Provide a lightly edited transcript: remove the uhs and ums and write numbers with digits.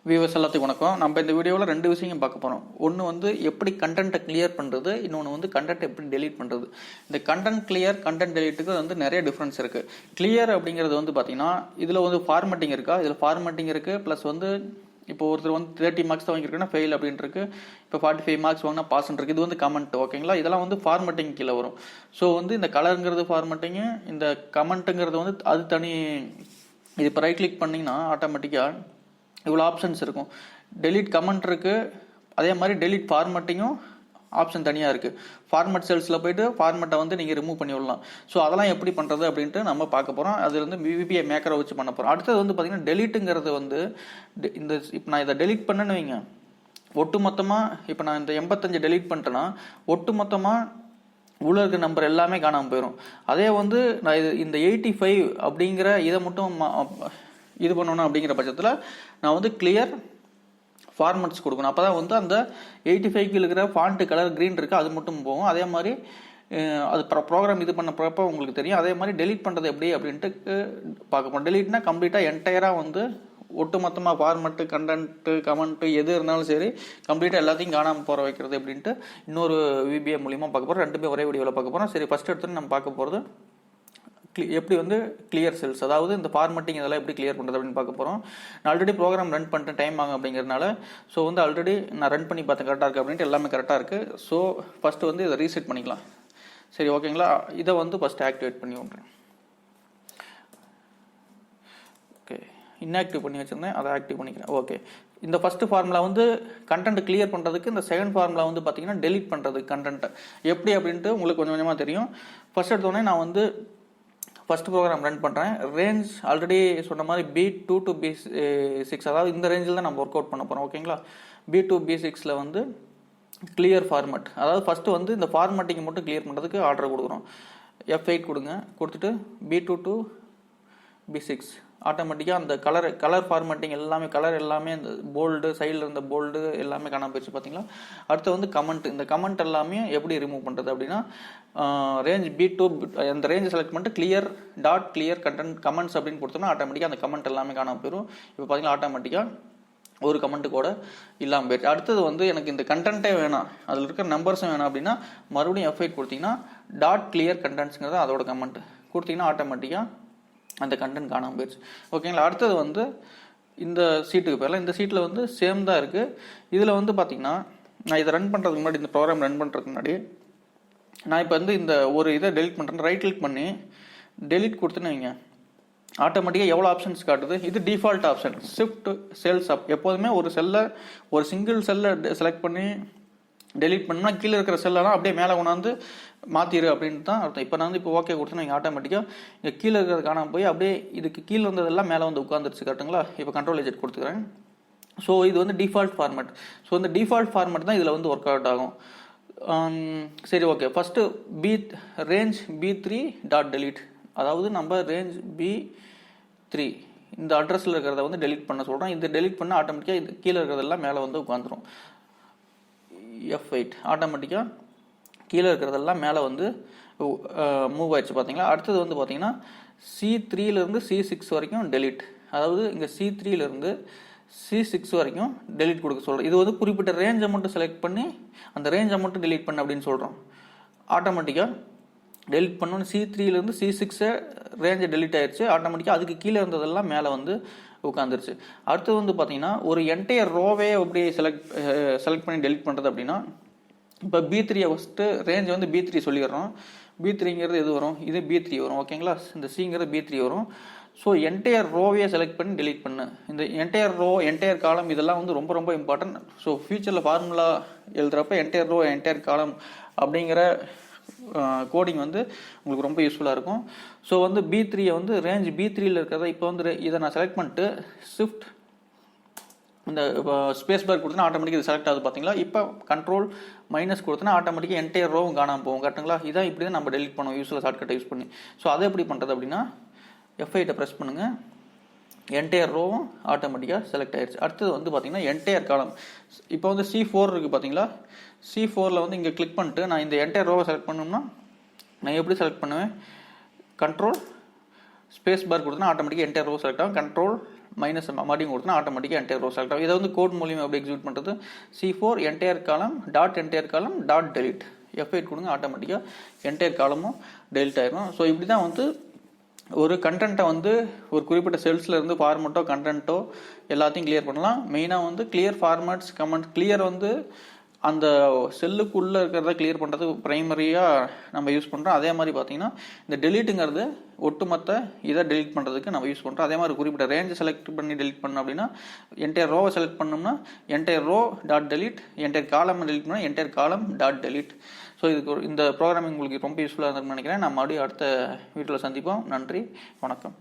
Viewers எல்லாத்துக்கும் வணக்கம். நம்ம இந்த வீடியோவில் 2 விஷயம் பார்க்க போகிறோம். ஒன்று வந்து எப்படி கண்டென்ட்டை கிளியர் பண்ணுறது, இன்னொன்று வந்து கண்டென்ட் எப்படி டெலீட் பண்ணுறது. இந்த கண்டென்ட் கிளியர் கண்டென்ட் டெலீட்டுக்கு வந்து நிறைய டிஃப்ரென்ஸ் இருக்குது. கிளியர் அப்படிங்கிறது வந்து பார்த்தீங்கன்னா இதில் வந்து ஃபார்மேட்டிங் இருக்கா, இதில் ஃபார்மேட்டிங் இருக்குது. ப்ளஸ் வந்து இப்போ ஒருத்தர் வந்து 30 மார்க்ஸ் தான் வாங்கியிருக்குன்னா ஃபெயில் அப்படின்ட்டு இருக்கு. இப்போ 45 மார்க்ஸ் வாங்கினா பாஸ் இருக்கு. இது வந்து கமெண்ட், ஓகேங்களா. இதெல்லாம் வந்து ஃபார்மேட்டிங் கீழே வரும். ஸோ வந்து இந்த கலருங்கிறது ஃபார்மேட்டிங்கு, இந்த கமெண்ட்டுங்கிறது வந்து அது தனி. இது இப்போ ரைட் கிளிக் பண்ணிங்கன்னா ஆட்டோமேட்டிக்காக இவ்வளோ ஆப்ஷன்ஸ் இருக்கும். டெலீட் கமெண்ட் இருக்குது, அதே மாதிரி டெலீட் ஃபார்மேட்டிங்கும் ஆப்ஷன் தனியாக இருக்குது. ஃபார்மேட் செல்ஸில் போய்ட்டு ஃபார்மேட்டை வந்து நீங்கள் ரிமூவ் பண்ணி விடலாம். ஸோ அதெல்லாம் எப்படி பண்ணுறது அப்படின்ட்டு நம்ம பார்க்க போகிறோம். அது வந்து VBA மேக்கரை வச்சு பண்ண போகிறோம். அடுத்தது வந்து பார்த்தீங்கன்னா டெலீட்டுங்கிறது வந்து இந்த இப்போ நான் இதை டெலீட் பண்ணேன்னு வைங்க, ஒட்டு மொத்தமாக இப்போ நான் இந்த 85 டெலீட் பண்ணிட்டேன்னா ஒட்டு மொத்தமாக உள்ள இருக்க நம்பர் எல்லாமே காணாமல் போயிடும். அதே வந்து நான் இந்த 85 அப்படிங்கிற இதை மட்டும் இது பண்ணணும் அப்படிங்கிற பட்சத்தில் நான் வந்து கிளியர் ஃபார்மட்ஸ் கொடுக்கணும். அப்போ தான் வந்து அந்த 85க்கு இருக்கிற ஃபாண்ட் கலர் க்ரீன் இருக்குது, அது மட்டும் போகும். அதே மாதிரி அது ப்ரோக்ராம் இது பண்ண போகிறப்ப உங்களுக்கு தெரியும். அதே மாதிரி டெலீட் பண்ணுறது எப்படி அப்படின்ட்டு பார்க்க போகிறோம். டெலீட்னா கம்ப்ளீட்டாக என்டையராக வந்து ஒட்டுமொத்தமாக ஃபார்மெட்டு, கண்டென்ட்டு, கமெண்ட்டு எது இருந்தாலும் சரி கம்ப்ளீட்டாக எல்லாத்தையும் காணாமல் போகிற வைக்கிறது அப்படின்ட்டு இன்னொரு VBA மூலியமாக பார்க்க போகிறோம். ரெண்டுமே ஒரே வீடியோவில் பார்க்க போகிறோம். சரி, ஃபஸ்ட் எடுத்து நம்ம பார்க்க போகிறது எப்படி வந்து கிளியர் செல்ஸ், அதாவது இந்த ஃபார்மேட்டிங் இதெல்லாம் எப்படி கிளியர் பண்ணுறது அப்படின்னு பார்க்க போகிறோம். நான் ஆல்ரெடி ப்ரோக்ராம் ரன் பண்ணிட்டேன், டைம் ஆகும் அப்படிங்கிறதுனால. ஸோ வந்து ஆல்ரெடி நான் ரன் பண்ணி பார்த்தேன், கரெக்டாக இருக்குது அப்படின்ட்டு எல்லாமே கரெக்டாக இருக்குது. ஸோ ஃபஸ்ட்டு வந்து இதை ரீசெட் பண்ணிக்கலாம். சரி, ஓகேங்களா. இதை வந்து ஃபஸ்ட்டு ஆக்டிவேட் பண்ணி விட்றேன். ஓகே, இன்ஆக்டிவ் பண்ணி வச்சுருந்தேன், அதை ஆக்டிவ் பண்ணிக்கிறேன். ஓகே, இந்த ஃபஸ்ட்டு ஃபார்முலா வந்து கண்டென்ட் கிளியர் பண்ணுறதுக்கு, இந்த செகண்ட் ஃபார்முலா வந்து பார்த்தீங்கன்னா டெலீட் பண்ணுறதுக்கு கண்டென்ட்டை எப்படி அப்படின்ட்டு உங்களுக்கு கொஞ்சம் கொஞ்சமாக தெரியும். ஃபஸ்ட் எடுத்தோடனே நான் வந்து ஃபஸ்ட் ப்ரோக்ராம் ரன் பண்ணுறேன். ரேஞ்ச் ஆல்ரெடி சொன்ன மாதிரி B2 to B6, அதாவது இந்த ரேஞ்சில் தான் நம்ம ஒர்க் அவுட் பண்ண போகிறோம், ஓகேங்களா. B2 B6 வந்து கிளியர் ஃபார்மேட், அதாவது ஃபஸ்ட்டு வந்து இந்த ஃபார்மேட்டிங்கை மட்டும் கிளியர் பண்ணுறதுக்கு ஆர்டர் கொடுக்குறோம். F8 கொடுங்க, கொடுத்துட்டு B2 to B6 ஆட்டோமேட்டிக்காக அந்த கலர் ஃபார்மேட்டிங் எல்லாமே, கலர் எல்லாமே இந்த போல்டு சைடில் இருந்த போல்டு எல்லாமே காணாமல் போயிடுச்சு, பார்த்தீங்களா. அடுத்து வந்து கமெண்ட், இந்த கமெண்ட் எல்லாமே எப்படி ரிமூவ் பண்ணுறது அப்படின்னா ரேஞ்ச் B2 அந்த ரேஞ்சை செலக்ட் பண்ணிட்டு கிளியர் கண்டென்ட் கமெண்ட்ஸ் அப்படின்னு கொடுத்தோம்னா ஆட்டோமேட்டிக்காக அந்த கமெண்ட் எல்லாமே காணாமல் போயிடும். இப்போ பார்த்தீங்கன்னா ஆட்டோமேட்டிக்காக ஒரு கமெண்ட்டு கூட இல்லாமல் போயிடுச்சு. அடுத்தது வந்து எனக்கு இந்த கண்டென்ட்டே வேணாம், அதில் இருக்கிற நம்பர்ஸும் வேணாம் அப்படின்னா மறுபடியும் F8 கொடுத்தீங்கன்னா கிளியர் கண்டென்ட்ஸுங்கிறது அதோட கமெண்ட் கொடுத்தீங்கன்னா ஆட்டோமேட்டிக்காக அந்த கண்டென்ட் காணாமல் போயிடுச்சு, ஓகேங்களா. அடுத்தது வந்து இந்த சீட்டுக்கு போயிடலாம். இந்த சீட்டில் வந்து சேம் தான் இருக்குது. இதில் வந்து பார்த்தீங்கன்னா நான் இதை ரன் பண்ணுறதுக்கு முன்னாடி, இந்த ப்ரோக்ராம் ரன் பண்ணுறதுக்கு முன்னாடி நான் இப்போ வந்து இந்த ஒரு இதை டெலிட் பண்ணுறேன். ரைட் கிளிக் பண்ணி டெலிட் கொடுத்துன்னு வைங்க, ஆட்டோமேட்டிக்காக எவ்வளோ ஆப்ஷன்ஸ் காட்டுது. இது டிஃபால்ட் ஆப்ஷன், ஷிஃப்ட் செல்ஸ் அப். எப்போதுமே ஒரு செல்லை, ஒரு சிங்கிள் செல்லை செலக்ட் பண்ணி டெலீட் பண்ணால் கீழே இருக்கிற செல்லெல்லாம் அப்படியே மேலே கொண்டாந்து மாற்றிடு அப்படின்னு தான் அர்த்தம். இப்போ நான் வந்து இப்போ ஓகே கொடுத்து நீங்கள் ஆட்டோமேட்டிக்காக இங்கே கீழே இருக்கிறது காணாமல் போய் அப்படியே இதுக்கு கீழே வந்ததெல்லாம் மேலே வந்து உட்காந்துருச்சு, கரெக்டுங்களா. இப்போ Ctrl+Z கொடுத்துக்கிறேன். ஸோ இது வந்து டிஃபால்ட் ஃபார்மேட். ஸோ இந்த டிஃபால்ட் ஃபார்மேட் தான் இதில் வந்து ஒர்க் அவுட் ஆகும். சரி, okay. First range B3 dot delete, அதாவது நம்ம ரேஞ்ச் B3 இந்த அட்ரஸில் இருக்கிறத வந்து டெலீட் பண்ண சொல்கிறோம். இந்த டெலீட் பண்ணால் ஆட்டோமேட்டிக்காக இது கீழே இருக்கிறதெல்லாம் மேலே வந்து உட்காந்துரும். F8 ஆட்டோமேட்டிக்காக கீழே இருக்கிறதெல்லாம் மேலே வந்து மூவ் ஆயிடுச்சு, பார்த்தீங்களா. அடுத்தது வந்து பார்த்தீங்கன்னா C3லேருந்து C6 வரைக்கும் டெலீட், அதாவது இங்கே C3லேருந்து C6 வரைக்கும் டெலீட் கொடுக்க சொல்கிறோம். இது வந்து குறிப்பிட்ட ரேஞ்சை மட்டும் செலக்ட் பண்ணி அந்த ரேஞ்சை மட்டும் டெலீட் பண்ண அப்படின்னு சொல்கிறோம். ஆட்டோமேட்டிக்காக டெலிட் பண்ணணும். C3லேருந்து C6 ரேஞ்சை டெலீட் ஆயிடுச்சு, ஆட்டோமேட்டிக்காக அதுக்கு கீழே இருந்ததெல்லாம் மேலே வந்து உட்காந்துருச்சு. அடுத்தது வந்து பார்த்தீங்கன்னா ஒரு என்டையர் ரோவே எப்படி செலக்ட் பண்ணி டெலிட் பண்ணுறது அப்படின்னா, இப்போ B3 ஃபஸ்ட்டு ரேஞ்ச் வந்து B3 சொல்லிடுறோம். B3ங்கிறது எது வரும், இது B3 வரும், ஓகேங்களா. இந்த Cங்கிறது B3 வரும். ஸோ என்டையர் ரோவே செலக்ட் பண்ணி டெலீட் பண்ணு. இந்த என்டையர் ரோ, என்டையர் காலம் இதெல்லாம் வந்து ரொம்ப ரொம்ப இம்பார்ட்டன்ட். ஸோ ஃபியூச்சரில் ஃபார்முலா எழுதுறப்ப என்டையர் ரோ, என்டையர் காலம் அப்படிங்கிற கோடிங் வந்து உங்களுக்கு ரொம்ப யூஸ்ஃபுல்லாக இருக்கும். ஸோ வந்து B3 வந்து ரேஞ்ச் B3யில் இருக்கிறத இப்போ வந்து இதை நான் செலக்ட் பண்ணிட்டு ஷிஃப்ட் இந்த ஸ்பேஸ் பார் கொடுத்தனா ஆட்டோமேட்டிக்காக இது செலக்ட் ஆகுது, பார்த்தீங்களா. இப்போ Ctrl- கொடுத்தனா ஆட்டோமேட்டிக்காக என்டையர் ரோவும் காணாமல் போகும், கரெக்டுங்களா. இதான் இப்படி தான் நம்ம டெலிட் பண்ணுவோம் யூஸ்ஃபுல்லாக ஷார்ட்கட்டை யூஸ் பண்ணி. ஸோ அதை எப்படி பண்ணுறது அப்படின்னா F8 ப்ரெஸ் பண்ணுங்கள், என்டையர் ரோவும் ஆட்டோமேட்டிக்காக செலக்ட் ஆயிடுச்சு. அடுத்தது வந்து பார்த்தீங்கன்னா என்டையர் காலம். இப்போ வந்து C4 இருக்குது, பார்த்தீங்களா. C4ல் வந்து இங்கே கிளிக் பண்ணிட்டு நான் இந்த என்டையர் ரோவை செலக்ட் பண்ணோம்னா நான் எப்படி செலக்ட் பண்ணுவேன், Ctrl ஸ்பேஸ் பார் கொடுத்தனா ஆட்டோமேட்டிக்காக என்டையர் ரோ செலக்ட் ஆகும். மைனஸ் மறுபடியும் கொடுத்தா ஆட்டோமேட்டிக்காக என்டையர் ரோ செலக்ட் ஆகும். இதை வந்து கோட் மூலியமாக எப்படி எக்ஸிக்யூட் பண்ணுறது, C4 entire column dot delete F8 கொடுங்க, ஆட்டோமேட்டிக்காக என்டையர் காலமும் டெலிட் ஆயிரும். ஸோ இப்படி தான் வந்து ஒரு கண்டென்ட்டை வந்து ஒரு குறிப்பிட்ட செல்ஸில் இருந்து ஃபார்மெட்டோ கண்டென்ட்டோ எல்லாத்தையும் கிளியர் பண்ணலாம். மெயினாக வந்து கிளியர் ஃபார்மேட்ஸ் கமெண்ட் கிளியர் வந்து அந்த செல்லுக்குள்ளே இருக்கிறத கிளியர் பண்ணுறது ப்ரைமரியாக நம்ம யூஸ் பண்ணுறோம். அதே மாதிரி பார்த்தீங்கன்னா இந்த டெலிட்டுங்கிறது ஒட்டுமொத்த இதை டெலிட் பண்ணுறதுக்கு நம்ம யூஸ் பண்ணுறோம். அதே மாதிரி குறிப்பிட்ட ரேஞ்சை செலக்ட் பண்ணி டெலிட் பண்ணோம் அப்படின்னா என்டையர் ரோவை செலக்ட் பண்ணோம்னா entire row dot delete, entire column delete பண்ணால் entire column dot delete. So இதுக்கு இந்த ப்ரோக்ராமிங் உங்களுக்கு ரொம்ப யூஸ்ஃபுல்லாக இருக்குன்னு நினைக்கிறேன். நான் மறுபடியும் அடுத்த வீடியோவில் சந்திப்போம். நன்றி, வணக்கம்.